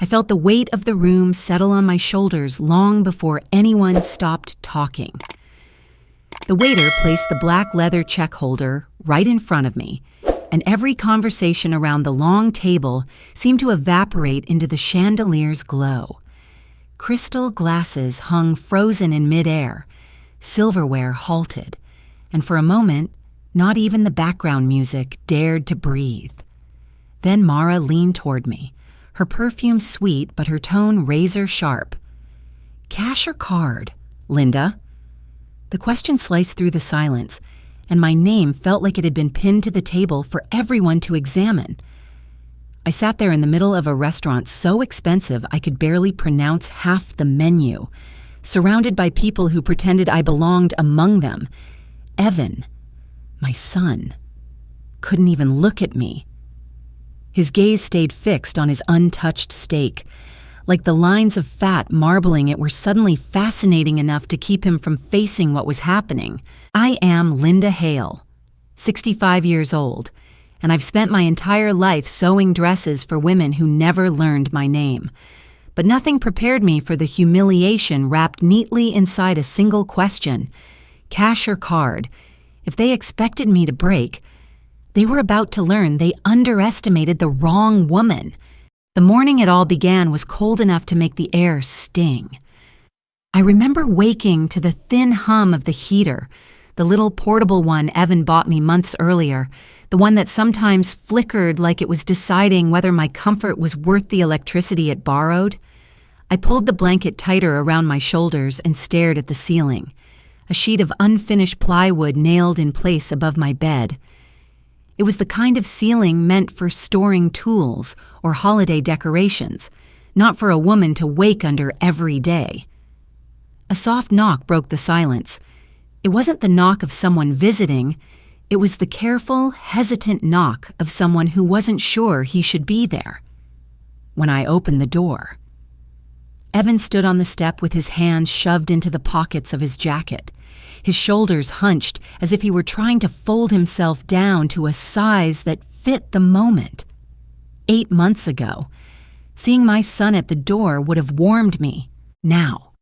I felt the weight of the room settle on my shoulders long before anyone stopped talking. The waiter placed the black leather check holder right in front of me, and every conversation around the long table seemed to evaporate into the chandelier's glow. Crystal glasses hung frozen in midair, silverware halted, and for a moment, not even the background music dared to breathe. Then Mara leaned toward me, her perfume sweet but her tone razor sharp. "Cash or card, Linda?" The question sliced through the silence, and my name felt like it had been pinned to the table for everyone to examine. I sat there in the middle of a restaurant so expensive I could barely pronounce half the menu, surrounded by people who pretended I belonged among them. Evan, my son, couldn't even look at me. His gaze stayed fixed on his untouched steak, like the lines of fat marbling it were suddenly fascinating enough to keep him from facing what was happening. I am Linda Hale, 65 years old, and I've spent my entire life sewing dresses for women who never learned my name. But nothing prepared me for the humiliation wrapped neatly inside a single question: cash or card? If they expected me to break, they were about to learn they underestimated the wrong woman. The morning it all began was cold enough to make the air sting. I remember waking to the thin hum of the heater, the little portable one Evan bought me months earlier, the one that sometimes flickered like it was deciding whether my comfort was worth the electricity it borrowed. I pulled the blanket tighter around my shoulders and stared at the ceiling, a sheet of unfinished plywood nailed in place above my bed. It was the kind of ceiling meant for storing tools or holiday decorations, not for a woman to wake under every day. A soft knock broke the silence. It wasn't the knock of someone visiting. It was the careful, hesitant knock of someone who wasn't sure he should be there. When I opened the door, Evan stood on the step with his hands shoved into the pockets of his jacket, his shoulders hunched as if he were trying to fold himself down to a size that fit the moment. 8 months ago, seeing my son at the door would have warmed me. Now,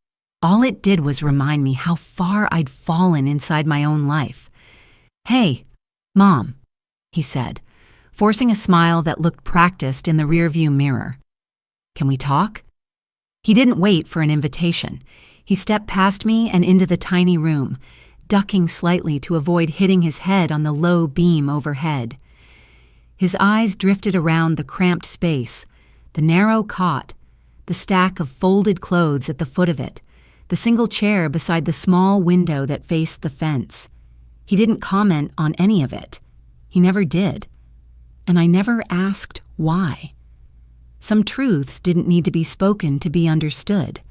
all it did was remind me how far I'd fallen inside my own life. "Hey, Mom," he said, forcing a smile that looked practiced in the rearview mirror. "Can we talk?" He didn't wait for an invitation. He stepped past me and into the tiny room, ducking slightly to avoid hitting his head on the low beam overhead. His eyes drifted around the cramped space, the narrow cot, the stack of folded clothes at the foot of it, the single chair beside the small window that faced the fence. He didn't comment on any of it. He never did. And I never asked why. Some truths didn't need to be spoken to be understood.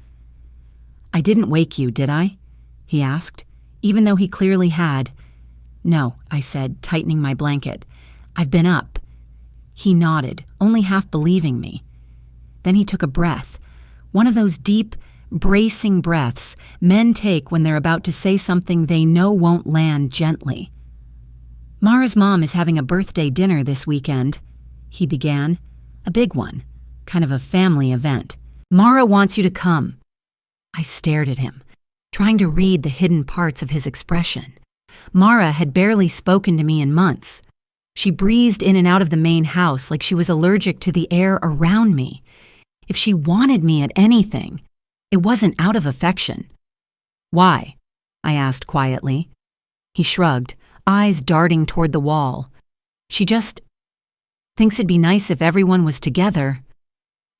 "I didn't wake you, did I?" he asked, even though he clearly had. "No," I said, tightening my blanket. "I've been up." He nodded, only half believing me. Then he took a breath, one of those deep, bracing breaths men take when they're about to say something they know won't land gently. "Mara's mom is having a birthday dinner this weekend," he began. "A big one, kind of a family event. Mara wants you to come." I stared at him, trying to read the hidden parts of his expression. Mara had barely spoken to me in months. She breezed in and out of the main house like she was allergic to the air around me. If she wanted me at anything, it wasn't out of affection. "Why?" I asked quietly. He shrugged, eyes darting toward the wall. "She just thinks it'd be nice if everyone was together."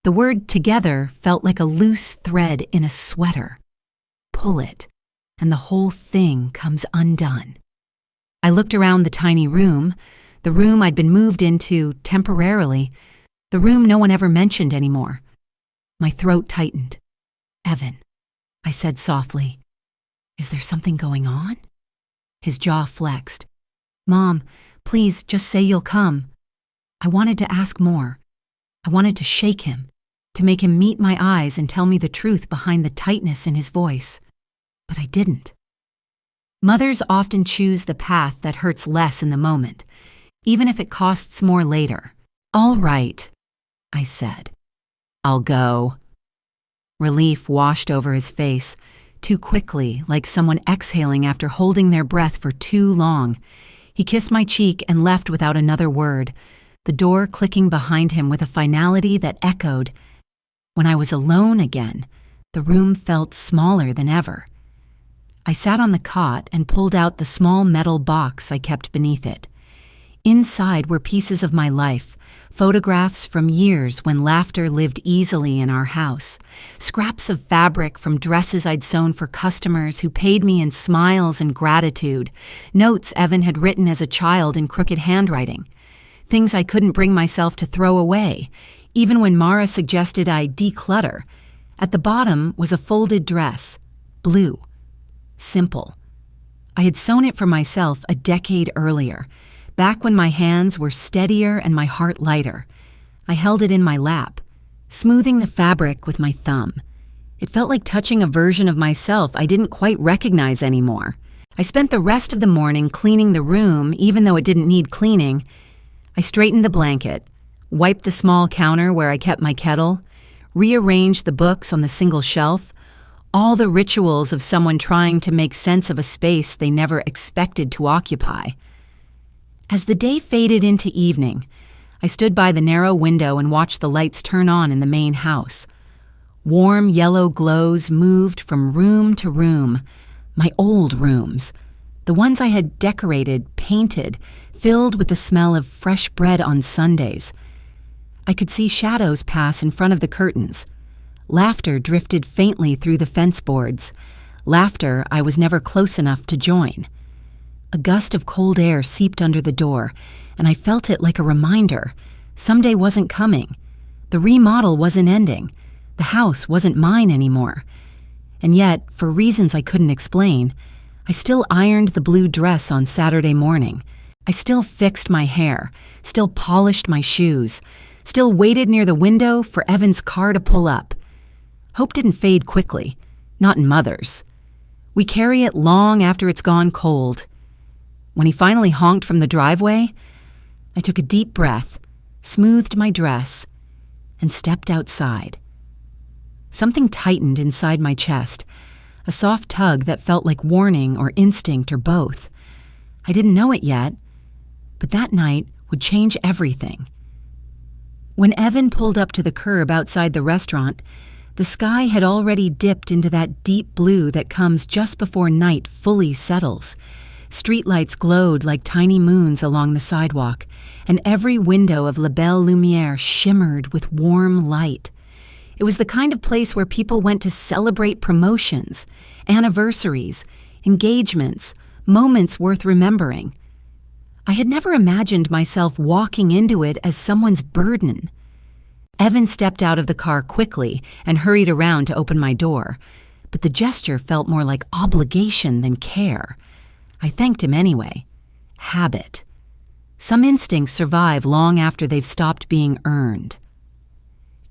The word "together" felt like a loose thread in a sweater. Pull it, and the whole thing comes undone. I looked around the tiny room, the room I'd been moved into temporarily, the room no one ever mentioned anymore. My throat tightened. "Evan," I said softly, "is there something going on?" His jaw flexed. "Mom, please just say you'll come." I wanted to ask more. I wanted to shake him, to make him meet my eyes and tell me the truth behind the tightness in his voice. But I didn't. Mothers often choose the path that hurts less in the moment, even if it costs more later. "All right," I said. I'll go. Relief washed over his face, too quickly, like someone exhaling after holding their breath for too long. He kissed my cheek and left without another word, the door clicking behind him with a finality that echoed. When I was alone again, the room felt smaller than ever. I sat on the cot and pulled out the small metal box I kept beneath it. Inside were pieces of my life, photographs from years when laughter lived easily in our house, scraps of fabric from dresses I'd sewn for customers who paid me in smiles and gratitude, notes Evan had written as a child in crooked handwriting, things I couldn't bring myself to throw away, even when Mara suggested I declutter. At the bottom was a folded dress, blue, simple. I had sewn it for myself a decade earlier, back when my hands were steadier and my heart lighter. I held it in my lap, smoothing the fabric with my thumb. It felt like touching a version of myself I didn't quite recognize anymore. I spent the rest of the morning cleaning the room, even though it didn't need cleaning. I straightened the blanket, wiped the small counter where I kept my kettle, rearranged the books on the single shelf, all the rituals of someone trying to make sense of a space they never expected to occupy. As the day faded into evening, I stood by the narrow window and watched the lights turn on in the main house. Warm yellow glows moved from room to room, my old rooms, the ones I had decorated, painted, filled with the smell of fresh bread on Sundays. I could see shadows pass in front of the curtains. Laughter drifted faintly through the fence boards, laughter I was never close enough to join. A gust of cold air seeped under the door, and I felt it like a reminder. Someday wasn't coming. The remodel wasn't ending. The house wasn't mine anymore. And yet, for reasons I couldn't explain, I still ironed the blue dress on Saturday morning. I still fixed my hair, still polished my shoes, still waited near the window for Evan's car to pull up. Hope didn't fade quickly, not in Mother's. We carry it long after it's gone cold. When he finally honked from the driveway, I took a deep breath, smoothed my dress, and stepped outside. Something tightened inside my chest, a soft tug that felt like warning or instinct or both. I didn't know it yet, but that night would change everything. When Evan pulled up to the curb outside the restaurant, the sky had already dipped into that deep blue that comes just before night fully settles. Streetlights glowed like tiny moons along the sidewalk, and every window of Lebell Lumiere shimmered with warm light. It was the kind of place where people went to celebrate promotions, anniversaries, engagements, moments worth remembering. I had never imagined myself walking into it as someone's burden. Evan stepped out of the car quickly and hurried around to open my door, but the gesture felt more like obligation than care. I thanked him anyway. Habit. Some instincts survive long after they've stopped being earned.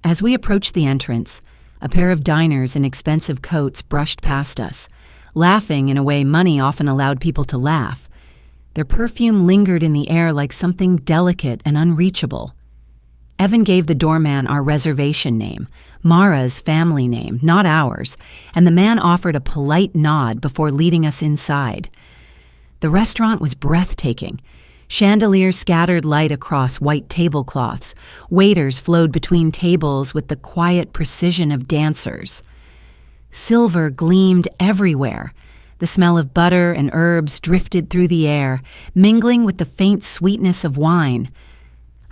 As we approached the entrance, a pair of diners in expensive coats brushed past us, laughing in a way money often allowed people to laugh. Their perfume lingered in the air like something delicate and unreachable. Evan gave the doorman our reservation name, Mara's family name, not ours, and the man offered a polite nod before leading us inside. The restaurant was breathtaking. Chandeliers scattered light across white tablecloths. Waiters flowed between tables with the quiet precision of dancers. Silver gleamed everywhere. The smell of butter and herbs drifted through the air, mingling with the faint sweetness of wine.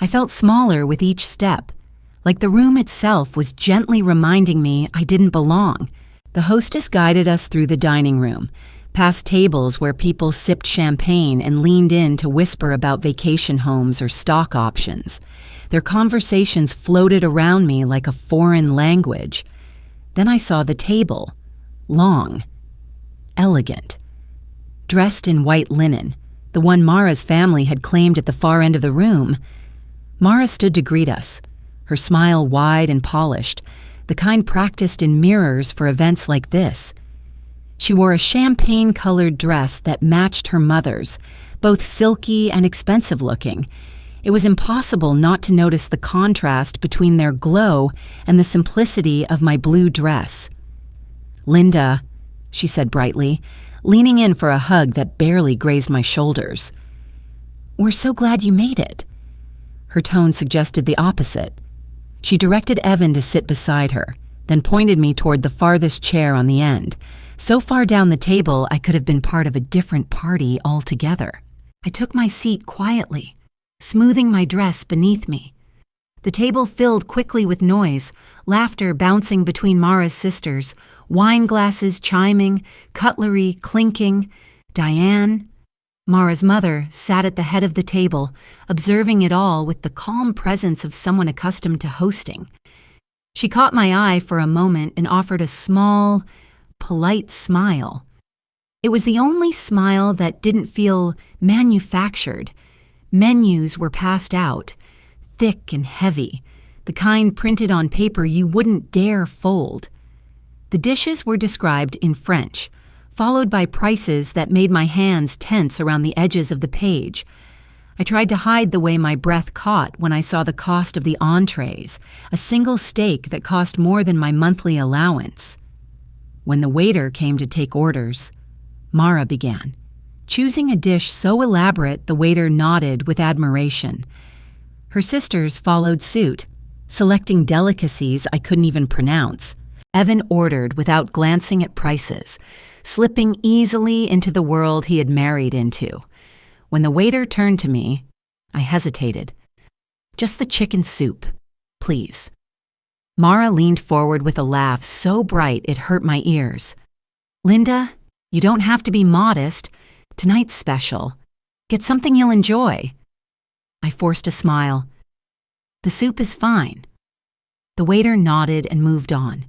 I felt smaller with each step, like the room itself was gently reminding me I didn't belong. The hostess guided us through the dining room, past tables where people sipped champagne and leaned in to whisper about vacation homes or stock options. Their conversations floated around me like a foreign language. Then I saw the table. Long. Elegant. Dressed in white linen, the one Mara's family had claimed at the far end of the room. Mara stood to greet us, her smile wide and polished, the kind practiced in mirrors for events like this. She wore a champagne-colored dress that matched her mother's, both silky and expensive-looking. It was impossible not to notice the contrast between their glow and the simplicity of my blue dress. "Linda," she said brightly, leaning in for a hug that barely grazed my shoulders. "We're so glad you made it." Her tone suggested the opposite. She directed Evan to sit beside her, then pointed me toward the farthest chair on the end, so far down the table I could have been part of a different party altogether. I took my seat quietly, smoothing my dress beneath me. The table filled quickly with noise, laughter bouncing between Mara's sisters, wine glasses chiming, cutlery clinking. Diane, Mara's mother, sat at the head of the table, observing it all with the calm presence of someone accustomed to hosting. She caught my eye for a moment and offered a small, polite smile. It was the only smile that didn't feel manufactured. Menus were passed out, thick and heavy, the kind printed on paper you wouldn't dare fold. The dishes were described in French, followed by prices that made my hands tense around the edges of the page. I tried to hide the way my breath caught when I saw the cost of the entrees, a single steak that cost more than my monthly allowance. When the waiter came to take orders, Mara began, choosing a dish so elaborate the waiter nodded with admiration. Her sisters followed suit, selecting delicacies I couldn't even pronounce. Evan ordered without glancing at prices, slipping easily into the world he had married into. When the waiter turned to me, I hesitated. "Just the chicken soup, please." Mara leaned forward with a laugh so bright it hurt my ears. "Linda, you don't have to be modest. Tonight's special. Get something you'll enjoy." I forced a smile. "The soup is fine." The waiter nodded and moved on.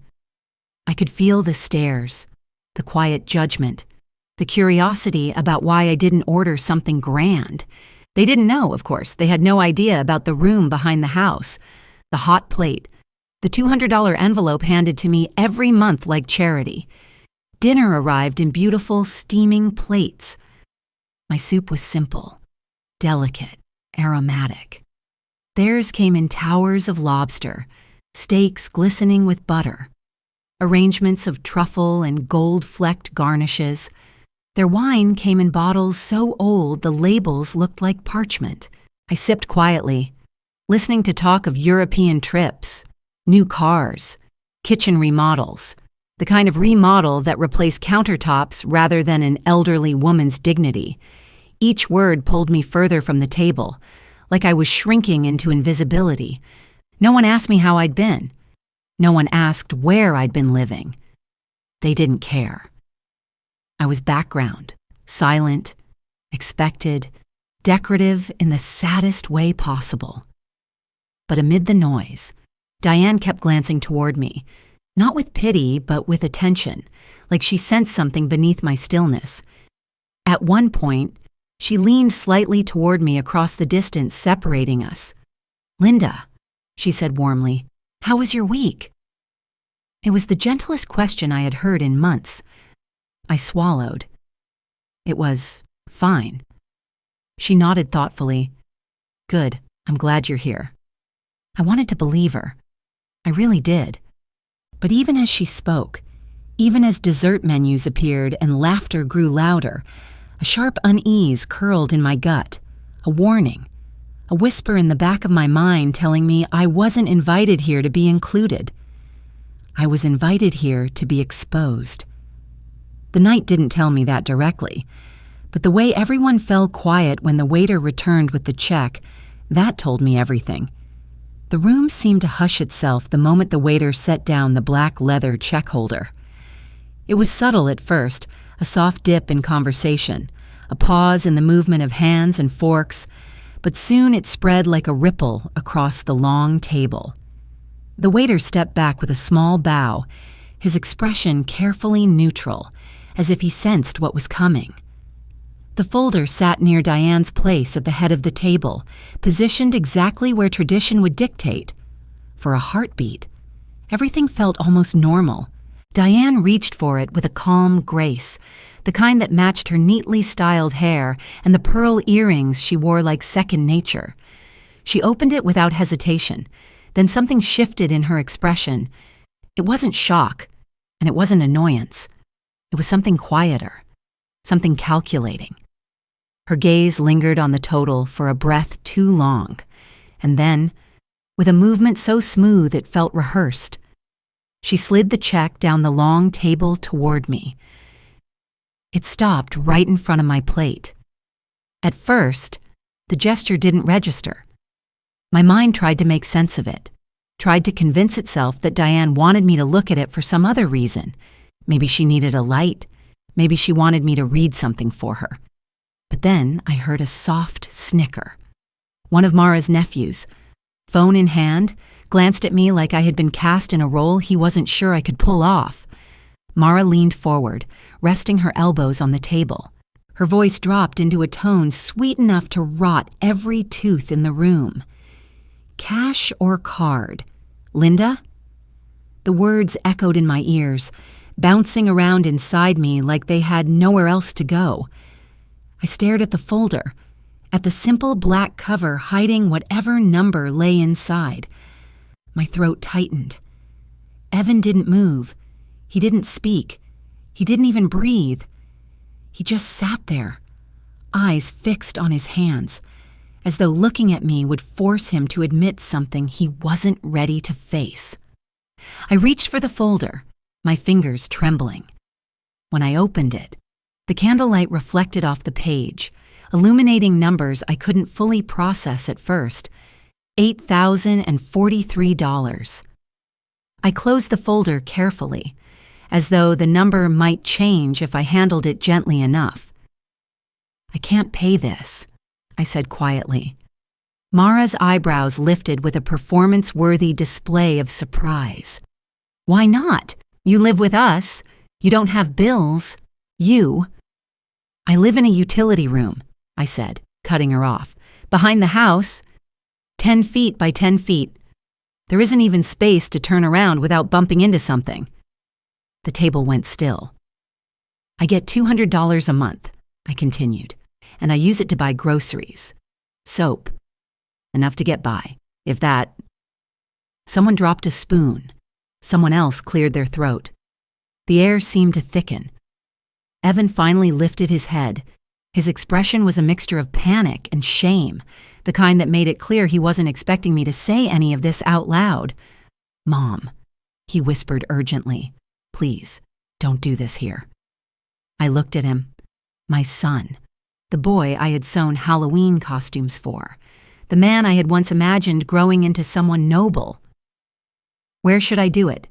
I could feel the stares, the quiet judgment, the curiosity about why I didn't order something grand. They didn't know, of course. They had no idea about the room behind the house, the hot plate, the $200 envelope handed to me every month like charity. Dinner arrived in beautiful, steaming plates. My soup was simple, delicate, aromatic. Theirs came in towers of lobster, steaks glistening with butter, arrangements of truffle and gold-flecked garnishes. Their wine came in bottles so old the labels looked like parchment. I sipped quietly, listening to talk of European trips, new cars, kitchen remodels, the kind of remodel that replaced countertops rather than an elderly woman's dignity. Each word pulled me further from the table, like I was shrinking into invisibility. No one asked me how I'd been. No one asked where I'd been living. They didn't care. I was background, silent, expected, decorative in the saddest way possible. But amid the noise, Diane kept glancing toward me, not with pity, but with attention, like she sensed something beneath my stillness. At one point, she leaned slightly toward me across the distance separating us. "Linda," she said warmly, "how was your week?" It was the gentlest question I had heard in months. I swallowed. It was fine. She nodded thoughtfully. "Good, I'm glad you're here." I wanted to believe her. I really did. But even as she spoke, even as dessert menus appeared and laughter grew louder, a sharp unease curled in my gut, a warning, a whisper in the back of my mind telling me I wasn't invited here to be included. I was invited here to be exposed. The night didn't tell me that directly, but the way everyone fell quiet when the waiter returned with the check, that told me everything. The room seemed to hush itself the moment the waiter set down the black leather check holder. It was subtle at first, a soft dip in conversation, a pause in the movement of hands and forks, but soon it spread like a ripple across the long table. The waiter stepped back with a small bow, his expression carefully neutral, as if he sensed what was coming. The folder sat near Diane's place at the head of the table, positioned exactly where tradition would dictate. For a heartbeat, everything felt almost normal. Diane reached for it with a calm grace, the kind that matched her neatly styled hair and the pearl earrings she wore like second nature. She opened it without hesitation. Then something shifted in her expression. It wasn't shock, and it wasn't annoyance. It was something quieter, something calculating. Her gaze lingered on the total for a breath too long, and then, with a movement so smooth it felt rehearsed, she slid the check down the long table toward me. It stopped right in front of my plate. At first, the gesture didn't register. My mind tried to make sense of it, tried to convince itself that Diane wanted me to look at it for some other reason. Maybe she needed a light. Maybe she wanted me to read something for her. But then I heard a soft snicker. One of Mara's nephews, phone in hand, glanced at me like I had been cast in a role he wasn't sure I could pull off. Mara leaned forward, resting her elbows on the table. Her voice dropped into a tone sweet enough to rot every tooth in the room. Cash or card? Linda? The words echoed in my ears, bouncing around inside me like they had nowhere else to go. I stared at the folder, at the simple black cover hiding whatever number lay inside. My throat tightened. Evan didn't move. He didn't speak. He didn't even breathe. He just sat there, eyes fixed on his hands, as though looking at me would force him to admit something he wasn't ready to face. I reached for the folder, my fingers trembling. When I opened it, the candlelight reflected off the page, illuminating numbers I couldn't fully process at first. $8,043. I closed the folder carefully, as though the number might change if I handled it gently enough. I can't pay this, I said quietly. Mara's eyebrows lifted with a performance-worthy display of surprise. Why not? You live with us. You don't have bills. I live in a utility room, I said, cutting her off. Behind the house, 10 feet by 10 feet. There isn't even space to turn around without bumping into something. The table went still. I get $200 a month, I continued, and I use it to buy groceries. Soap. Enough to get by, if that. Someone dropped a spoon. Someone else cleared their throat. The air seemed to thicken. Evan finally lifted his head. His expression was a mixture of panic and shame, the kind that made it clear he wasn't expecting me to say any of this out loud. "Mom," he whispered urgently, "please, don't do this here." I looked at him. My son, the boy I had sewn Halloween costumes for, the man I had once imagined growing into someone noble. "Where should I do it?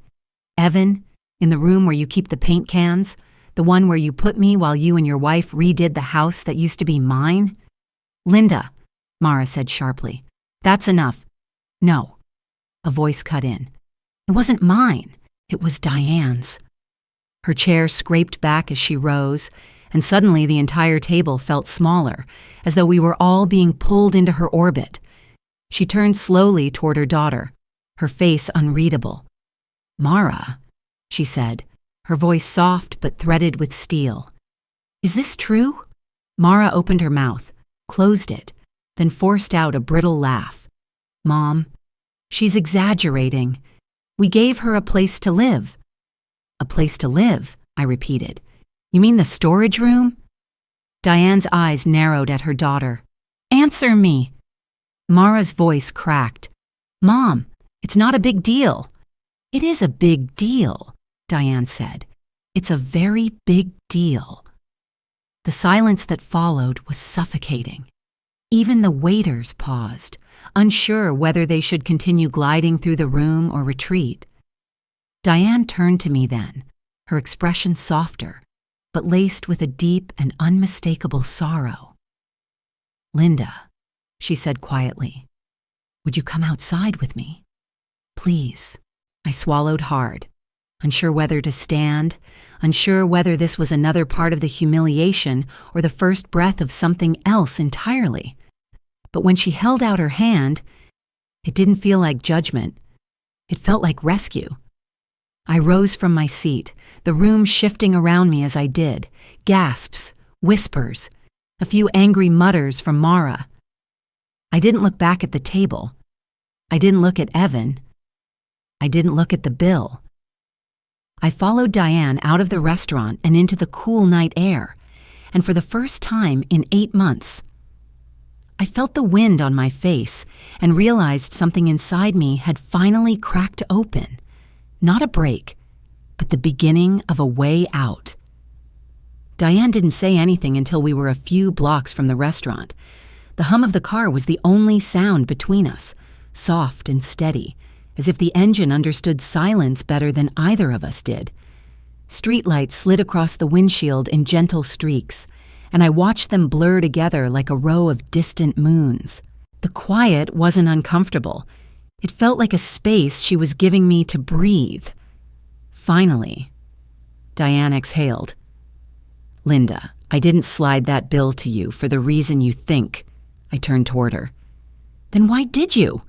Evan, in the room where you keep the paint cans? The one where you put me while you and your wife redid the house that used to be mine?" "Linda," Mara said sharply, "that's enough." "No." A voice cut in. "It wasn't mine. It was Diane's." Her chair scraped back as she rose, and suddenly the entire table felt smaller, as though we were all being pulled into her orbit. She turned slowly toward her daughter, her face unreadable. "Mara," she said, her voice soft but threaded with steel. "Is this true?" Mara opened her mouth, closed it, then forced out a brittle laugh. "Mom, she's exaggerating. We gave her a place to live." "A place to live?" I repeated. "You mean the storage room?" Diane's eyes narrowed at her daughter. "Answer me!" Mara's voice cracked. "Mom, it's not a big deal." "It is a big deal," Diane said. "It's a very big deal." The silence that followed was suffocating. Even the waiters paused, unsure whether they should continue gliding through the room or retreat. Diane turned to me then, her expression softer, but laced with a deep and unmistakable sorrow. "Linda," she said quietly, "would you come outside with me? Please." I swallowed hard, unsure whether to stand, unsure whether this was another part of the humiliation or the first breath of something else entirely. But when she held out her hand, it didn't feel like judgment. It felt like rescue. I rose from my seat, the room shifting around me as I did, gasps, whispers, a few angry mutters from Mara. I didn't look back at the table. I didn't look at Evan. I didn't look at the bill. I followed Diane out of the restaurant and into the cool night air, and for the first time in 8 months, I felt the wind on my face and realized something inside me had finally cracked open. Not a break, but the beginning of a way out. Diane didn't say anything until we were a few blocks from the restaurant. The hum of the car was the only sound between us, soft and steady, as if the engine understood silence better than either of us did. Streetlights slid across the windshield in gentle streaks, and I watched them blur together like a row of distant moons. The quiet wasn't uncomfortable. It felt like a space she was giving me to breathe. Finally, Diane exhaled. "Linda, I didn't slide that bill to you for the reason you think." I turned toward her. "Then why did you?"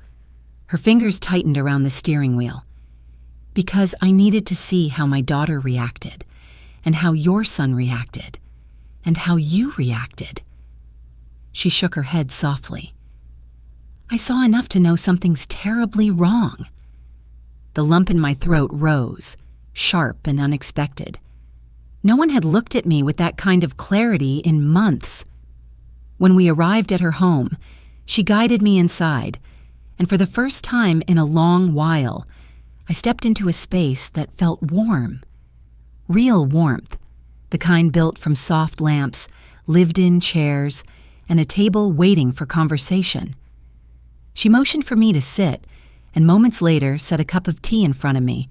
Her fingers tightened around the steering wheel. "Because I needed to see how my daughter reacted, and how your son reacted, and how you reacted." She shook her head softly. "I saw enough to know something's terribly wrong." The lump in my throat rose, sharp and unexpected. No one had looked at me with that kind of clarity in months. When we arrived at her home, she guided me inside, and for the first time in a long while, I stepped into a space that felt warm. Real warmth, the kind built from soft lamps, lived-in chairs, and a table waiting for conversation. She motioned for me to sit, and moments later set a cup of tea in front of me,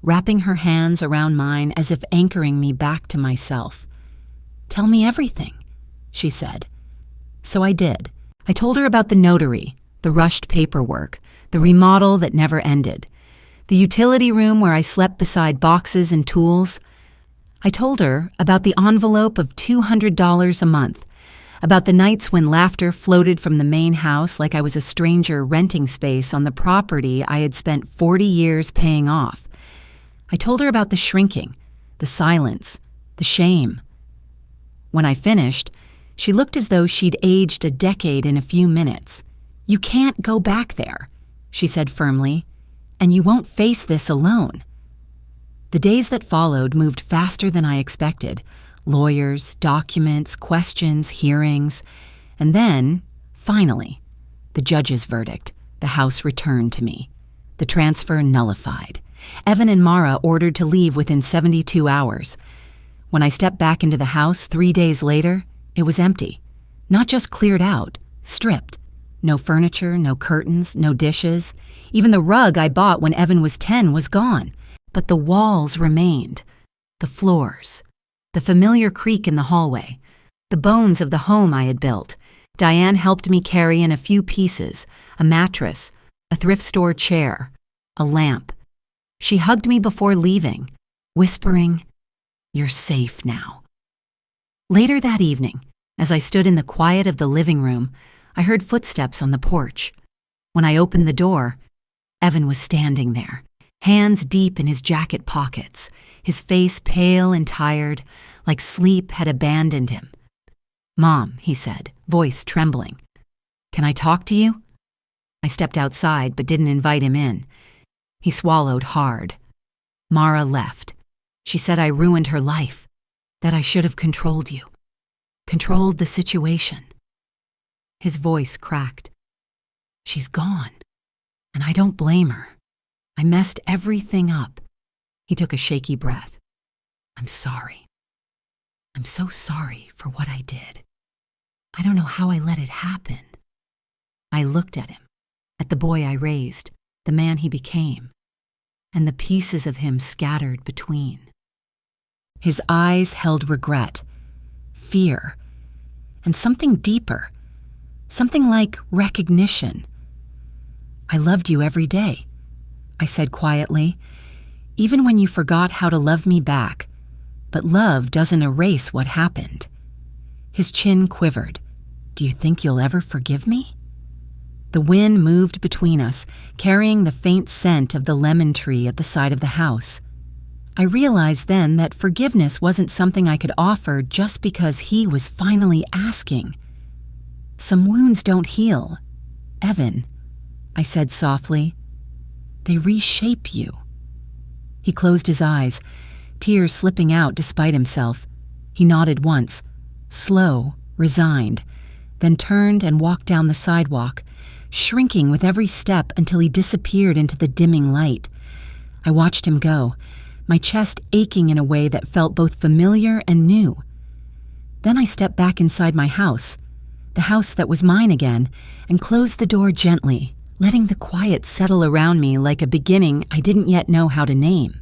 wrapping her hands around mine as if anchoring me back to myself. "Tell me everything," she said. So I did. I told her about the notary, the rushed paperwork, the remodel that never ended, the utility room where I slept beside boxes and tools. I told her about the envelope of $200 a month, about the nights when laughter floated from the main house like I was a stranger renting space on the property I had spent 40 years paying off. I told her about the shrinking, the silence, the shame. When I finished, she looked as though she'd aged a decade in a few minutes. "You can't go back there," she said firmly, "and you won't face this alone." The days that followed moved faster than I expected. Lawyers, documents, questions, hearings, and then, finally, the judge's verdict. The house returned to me. The transfer nullified. Evan and Mara ordered to leave within 72 hours. When I stepped back into the house 3 days later, it was empty. Not just cleared out, stripped. No furniture, no curtains, no dishes. Even the rug I bought when Evan was 10 was gone. But the walls remained. The floors. The familiar creak in the hallway. The bones of the home I had built. Diane helped me carry in a few pieces, a mattress, a thrift store chair, a lamp. She hugged me before leaving, whispering, "You're safe now." Later that evening, as I stood in the quiet of the living room, I heard footsteps on the porch. When I opened the door, Evan was standing there, hands deep in his jacket pockets, his face pale and tired, like sleep had abandoned him. "Mom," he said, voice trembling. "Can I talk to you?" I stepped outside but didn't invite him in. He swallowed hard. "Mara left. She said I ruined her life, that I should have controlled you, controlled the situation." His voice cracked. "She's gone, and I don't blame her. I messed everything up." He took a shaky breath. "I'm sorry. I'm so sorry for what I did. I don't know how I let it happen." I looked at him, at the boy I raised, the man he became, and the pieces of him scattered between. His eyes held regret, fear, and something deeper, something like recognition. "I loved you every day," I said quietly, "even when you forgot how to love me back. But love doesn't erase what happened." His chin quivered. "Do you think you'll ever forgive me?" The wind moved between us, carrying the faint scent of the lemon tree at the side of the house. I realized then that forgiveness wasn't something I could offer just because he was finally asking. Some wounds don't heal, Evan, I said softly. They reshape you. He closed his eyes, tears slipping out despite himself. He nodded once, slow, resigned, then turned and walked down the sidewalk, shrinking with every step until he disappeared into the dimming light. I watched him go, my chest aching in a way that felt both familiar and new. Then I stepped back inside my house, the house that was mine again, and closed the door gently, letting the quiet settle around me like a beginning I didn't yet know how to name.